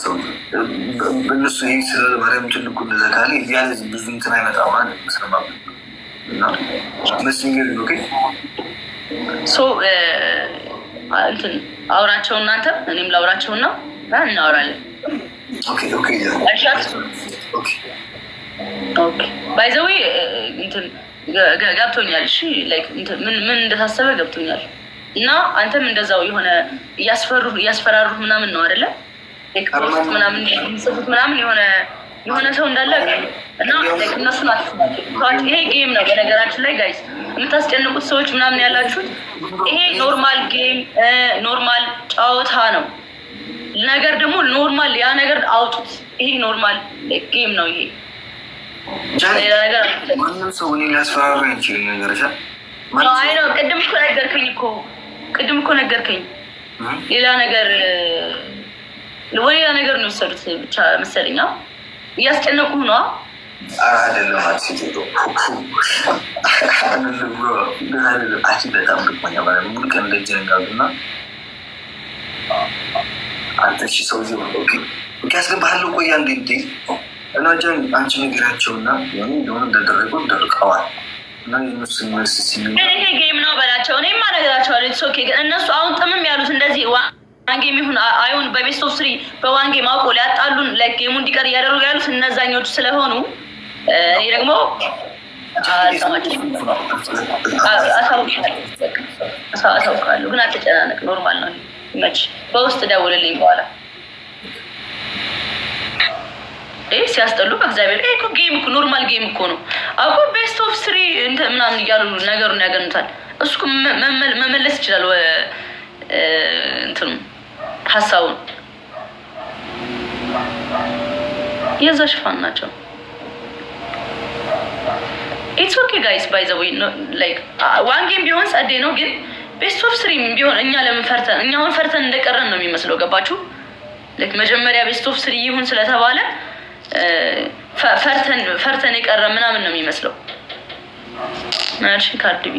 ሰው በእነሱ ይህ ስለ ማርያም ትልቁ እንደዛ ካለ እያለ ብዙ እንትን አይመጣም ማለት መስለማ እና መስሚገር ነው። እንትን አውራቸው እናንተ እኔም ላውራቸውና እናወራለን። ባይ ዘ ዌይ እንትን ገብቶኛል። እሺ ላይክ ምን እንደታሰበ ገብቶኛል። እና አንተም እንደዛው የሆነ እያስፈራሩ ምናምን ነው አይደለ? ፖስት ምናምን የሚጽፉት ምናምን የሆነ ሰው እንዳለ እና እነሱን አትስማቸው። ይሄ ጌም ነው በነገራችን ላይ ጋይስ፣ የምታስጨንቁት ሰዎች ምናምን ያላችሁት ይሄ ኖርማል ጌም ኖርማል ጨዋታ ነው። ነገር ደግሞ ኖርማል ያ ነገር አውጡት። ይሄ ኖርማል ጌም ነው። ይሄ ሌላ ነገር ማንም ሰው እኔ ሊያስፈራራ ይችላል። ነገር አይ ነው ቅድም እኮ ነገርከኝ። ሌላ ነገር ነገር ነው የወሰዱት ብቻ መሰለኝ። እያስጨነቁ ነው አይደለም? በጣም ልቆኛ ሙሉ ቀን እንደዚህ ነጋሉና አንተ ሰው ያስገባሃለሁ። ቆያ እንዴ እና አንቺ ነግራቸውና ሆነ እንደደረገው ደርቀዋል እና የነሱን መልስ ይሄ ጌም ነው በላቸው። እኔማ እነግራቸዋለሁ። ግን እነሱ አሁን ጥምም ያሉት እንደዚህ ዋንጌም ይሁን አይሁን በቤስት ኦፍ ስሪ በዋንጌም አውቆ ሊያጣሉን ጌሙ እንዲቀር እያደረጉ ያሉት እነዛኞቹ ስለሆኑ እኔ ደግሞ አሳውቃለሁ። ግን አትጨናነቅ፣ ኖርማል ነው። መች በውስጥ ደውልልኝ በኋላ ሲያስጠሉ በእግዚአብሔር ጌም እኮ ኖርማል ጌም እኮ ነው። አውቆ ቤስት ኦፍ ስሪ ምናምን እያሉ ነገሩን ያገኑታል። እሱ መመለስ ይችላል እንትኑ ሀሳቡን። የዛ ሽፋን ናቸው። ኢትስ ኦኬ ጋይስ ባይ ዘ ዌይ ላይክ ዋን ጌም ቢሆን ጸዴ ነው። ግን ቤስት ኦፍ ስሪ ቢሆን እኛ ለምን ፈርተን አሁን ፈርተን እንደቀረን ነው የሚመስለው። ገባችሁ? ላይክ መጀመሪያ ቤስት ኦፍ ስሪ ይሁን ስለተባለ ፈርተን የቀረ ምናምን ነው የሚመስለው። ናልሽ ካርድ ቢ